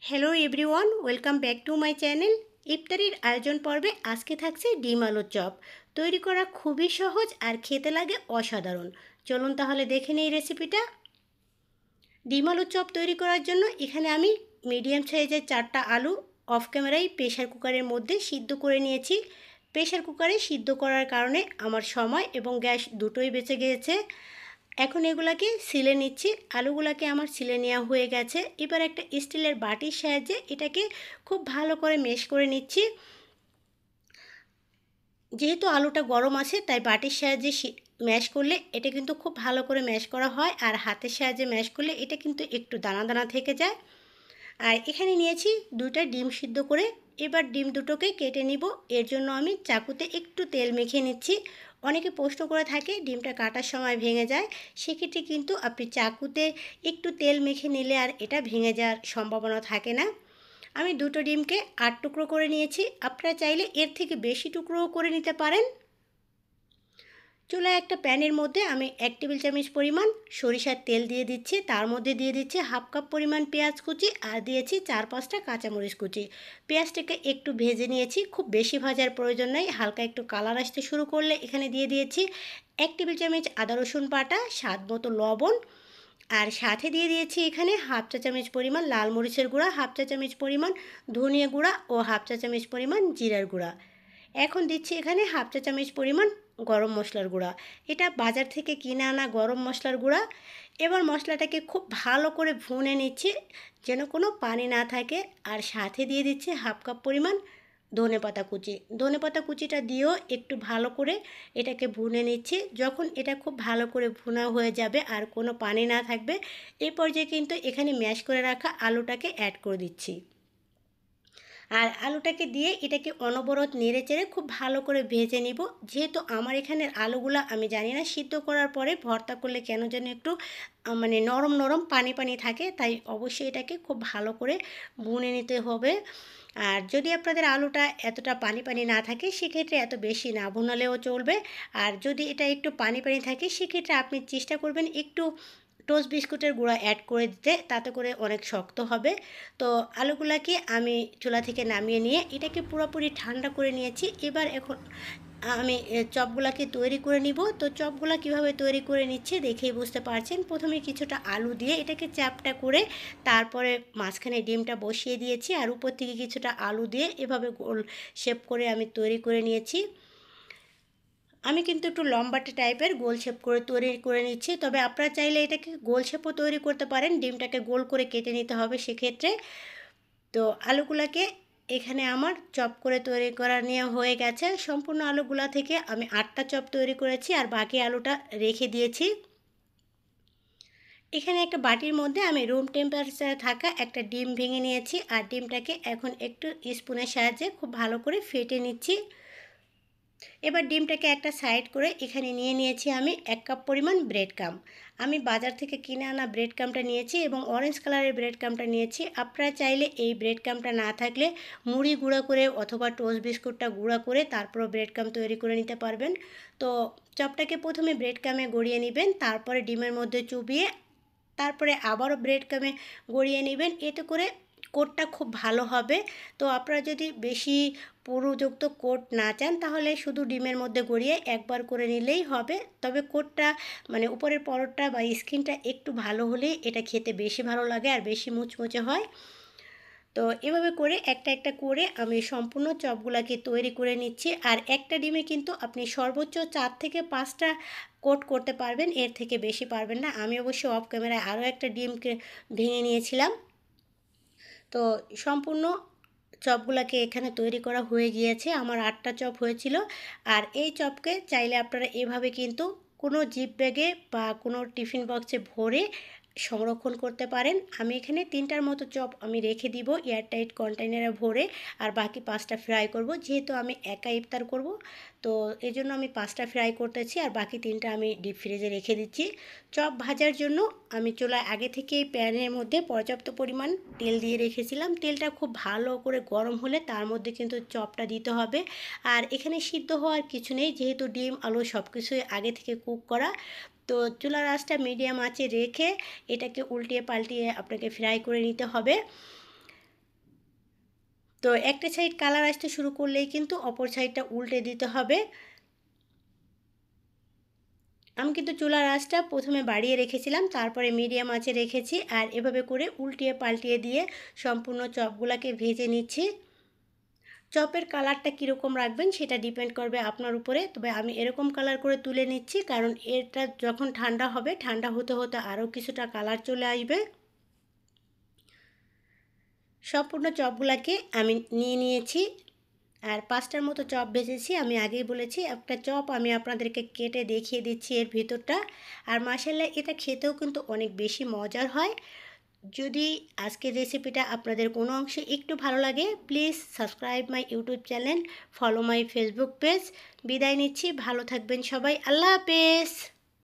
Hello everyone, welcome back to my channel. ইফতারির আয়োজন পর্বে আজকে থাকছে ডিম আলুর চপ। তৈরি করা খুবই সহজ আর খেতে লাগে অসাধারণ। চলুন তাহলে দেখে নিই রেসিপিটা। ডিম আলুর চপ তৈরি করার জন্য এখানে আমি মিডিয়াম সাইজের 4টা আলু অফ ক্যামেরায় প্রেশার কুকারের মধ্যে সিদ্ধ করে নিয়েছি। প্রেশার কুকারে সিদ্ধ করার কারণে আমার সময় এবং গ্যাস দুটোই বেঁচে গিয়েছে। এখন এগুলাকে সিলে নিচ্ছি। আলুগুলাকে আমার সিলে নেওয়া হয়ে গেছে। এবার একটা স্টিলের বাটির সাহায্যে এটাকে খুব ভালো করে মেশ করে নিচ্ছি। যেহেতু আলুটা গরম আছে তাই বাটির সাহায্যে ম্যাশ করলে এটা কিন্তু খুব ভালো করে ম্যাশ করা হয়, আর হাতের সাহায্যে ম্যাশ করলে এটা কিন্তু একটু দানা দানা থেকে যায়। আর এখানে নিয়েছি 2টা ডিম সিদ্ধ করে। এবার ডিম দুটোকে কেটে নিব। এর জন্য আমি চাকুতে একটু তেল মেখে নিচ্ছি। অনেকে প্রশ্ন করে থাকে ডিমটা কাটার সময় ভেঙে যায়, সেক্ষেত্রে কিন্তু আপনি চাকুতে একটু তেল মেখে নিলে আর এটা ভেঙে যাওয়ার সম্ভাবনা থাকে না। আমি 2টো ডিমকে 8 টুকরো করে নিয়েছি। আপনারা চাইলে এর থেকে বেশি টুকরোও করে নিতে পারেন। চুলায় একটা প্যানের মধ্যে আমি 1 টেবিল চামচ পরিমাণ সরিষার তেল দিয়ে দিচ্ছি। তার মধ্যে দিয়ে দিচ্ছি হাফ কাপ পরিমাণ পেঁয়াজ কুচি আর দিয়েছি 4-5টা কাঁচামরিচ কুচি। পেঁয়াজটাকে একটু ভেজে নিয়েছি, খুব বেশি ভাজার প্রয়োজন নেই, হালকা একটু কালার আসতে শুরু করলে এখানে দিয়ে দিয়েছি 1 টেবিল চামচ আদা রসুন বাটা, স্বাদ মতো লবণ, আর সাথে দিয়ে দিয়েছি এখানে হাফ চা চামচ পরিমাণ লাল মরিচের গুঁড়া, হাফ চা চামচ পরিমাণ ধনিয়া গুঁড়া ও হাফ চা চামচ পরিমাণ জিরার গুঁড়া। এখন দিচ্ছি এখানে হাফ চা চামচ পরিমাণ গরম মশলার গুঁড়া। এটা বাজার থেকে কিনে আনা গরম মশলার গুঁড়া। এবার মশলাটাকে খুব ভালো করে ভুনে নিচ্ছি যেন কোনো পানি না থাকে। আর সাথে দিয়ে দিচ্ছি হাফ কাপ পরিমাণ ধনেপাতা কুচি। ধনেপাতা কুচিটা দিয়েও একটু ভালো করে এটাকে ভুনে নিচ্ছি। যখন এটা খুব ভালো করে ভুনা হয়ে যাবে আর কোনো পানি না থাকবে, এই পর্যায়ে কিন্তু এখানে ম্যাশ করে রাখা আলুটাকে অ্যাড করে দিচ্ছি। আর আলুটাকে দিয়ে এটাকে অনবরত নেড়ে চেড়ে খুব ভালো করে ভেজে নিব। যেহেতু আমার এখানের আলুগুলা আমি জানি না সিদ্ধ করার পরে ভর্তা করলে কেন যেন একটু মানে নরম নরম পানি পানি থাকে, তাই অবশ্যই এটাকে খুব ভালো করে ভুনে নিতে হবে। আর যদি আপনাদের আলুটা এতটা পানি পানি না থাকে সেক্ষেত্রে এত বেশি না ভুনালেও চলবে। আর যদি এটা একটু পানি পানি থাকে সেক্ষেত্রে আপনি চেষ্টা করবেন একটু টোস্ট বিস্কুটের গুঁড়া অ্যাড করে দিতে, তাতে করে অনেক শক্ত হবে। তো আলুগুলাকে আমি চুলা থেকে নামিয়ে নিয়ে এটাকে পুরোপুরি ঠান্ডা করে নিয়েছি। এবার এখন আমি চপগুলাকে তৈরি করে নিব। তো চপগুলা কিভাবে তৈরি করে নিচ্ছে দেখেই বুঝতে পারছেন। প্রথমে কিছুটা আলু দিয়ে এটাকে চ্যাপটা করে তারপরে মাঝখানে ডিমটা বসিয়ে দিয়েছি, আর উপর থেকে কিছুটা আলু দিয়ে এভাবে গোল শেপ করে আমি তৈরি করে নিয়েছি। আমি কিন্তু একটু লম্বাটে টাইপের গোল শেপ করে তৈরি করে নিচ্ছি, তবে আপনারা চাইলে এটাকে গোল শেপও তৈরি করতে পারেন। ডিমটাকে গোল করে কেটে নিতে হবে সেক্ষেত্রে। তো আলুগুলাকে এখানে আমার চপ করে তৈরি করা নিয়ে হয়ে গেছে। সম্পূর্ণ আলুগুলা থেকে আমি 8টা চপ তৈরি করেছি আর বাকি আলুটা রেখে দিয়েছি। এখানে একটা বাটির মধ্যে আমি রুম টেম্পারেচারে থাকা একটা ডিম ভেঙে নিয়েছি, আর ডিমটাকে এখন একটু স্পুনের সাহায্যে খুব ভালো করে ফেটে নিচ্ছি। এবার ডিমটাকে একটা সাইড করে এখানে নিয়ে নিয়েছি আমি 1 কাপ পরিমাণ ব্রেড ক্রাম্ব। আমি বাজার থেকে কিনে আনা ব্রেড ক্রাম্বটা নিয়েছি এবং অরেঞ্জ কালারের ব্রেড ক্রাম্বটা নিয়েছি। আপনারা চাইলে এই ব্রেড ক্রাম্বটা না থাকলে মুড়ি গুঁড়া করে অথবা টোস্ট বিস্কুটটা গুঁড়া করে তারপরও ব্রেড ক্রাম্ব তৈরি করে নিতে পারবেন। তো চপটাকে প্রথমে ব্রেড ক্রাম্বে গড়িয়ে নেবেন, তারপরে ডিমের মধ্যে চুবিয়ে তারপরে আবারও ব্রেড ক্রাম্বে গড়িয়ে নেবেন। এতে করে কোটটা খুব ভালো হবে। তো আপনারা যদি বেশি পুরুযুক্ত কোট না চান তাহলে শুধু ডিমের মধ্যে গড়িয়ে একবার করে নিলেই হবে। তবে কোটটা মানে উপরের পরতটা বা স্কিনটা একটু ভালো হলেই এটা খেতে বেশি ভালো লাগে আর বেশি মুচমুচে হয়। তো এভাবে করে একটা একটা করে আমি সম্পূর্ণ চপগুলাকে তৈরি করে নিচ্ছি। আর একটা ডিমে কিন্তু আপনি সর্বোচ্চ 4 থেকে 5টা কোট করতে পারবেন, এর থেকে বেশি পারবেন না। আমি অবশ্য অফ ক্যামেরায় আরও একটা ডিমকে ভেঙে নিয়েছিলাম। তো সম্পূর্ণ চপগুলাকে এখানে তৈরি করা হয়ে গিয়েছে। আমার 8টা চপ হয়েছিল। আর এই চপকে চাইলে আপনারা এভাবে কিন্তু কোনো জিপ ব্যাগে বা কোনো টিফিন বক্সে ভরে সংরক্ষণ করতে পারেন। আমি এখানে 3টার মতো চপ আমি রেখে দিব এয়ারটাইট কন্টেনারে ভরে, আর বাকি 5টা ফ্রাই করব। যেহেতু আমি একা ইফতার করব তো এই জন্য আমি 5টা ফ্রাই করতেছি আর বাকি 3টা আমি ডিপ ফ্রিজে রেখে দিচ্ছি। চপ ভাজার জন্য আমি চুলায় আগে থেকেই প্যানের মধ্যে পর্যাপ্ত পরিমাণ তেল দিয়ে রেখেছিলাম। তেলটা খুব ভালো করে গরম হলে তার মধ্যে কিন্তু চপটা দিতে হবে। আর এখানে সিদ্ধ হওয়ার কিছু নেই, যেহেতু ডিম আলু সব কিছুই আগে থেকে কুক করা। তো চুলার আঁচটা মিডিয়াম আঁচে রেখে এটাকে উল্টিয়ে পাল্টিয়ে আপনাকে ফ্রাই করে নিতে হবে। তো একটা সাইড কালার আসতে শুরু করলেই কিন্তু অপর সাইডটা উল্টে দিতে হবে। আমি কিন্তু চুলার আঁচটা প্রথমে বাড়িয়ে রেখেছিলাম, তারপরে মিডিয়াম আঁচে রেখেছি, আর এভাবে করে উল্টিয়ে পাল্টিয়ে দিয়ে সম্পূর্ণ চপগুলোকে ভেজে নিচ্ছি। চপের কালারটা কীরকম রাখবেন সেটা ডিপেন্ড করবে আপনার উপরে, তবে আমি এরকম কালার করে তুলে নিচ্ছি, কারণ এটা যখন ঠান্ডা হবে, ঠান্ডা হতে হতে আরও কিছুটা কালার চলে আসবে। সম্পূর্ণ চপগুলোকে আমি নিয়ে নিয়েছি, আর 5টার মতো চপ ভেজেছি। আমি আগেই বলেছি, একটা চপ আমি আপনাদেরকে কেটে দেখিয়ে দিচ্ছি এর ভিতরটা। আর মাশাআল্লাহ এটা খেতেও কিন্তু অনেক বেশি মজার হয়। যদি আজকের রেসিপিটা আপনাদের কোনো অংশে একটু ভালো লাগে, please subscribe my YouTube channel, follow my Facebook page. বিদায় নিচ্ছি, ভালো থাকবেন সবাই, আল্লাহ হাফেজ।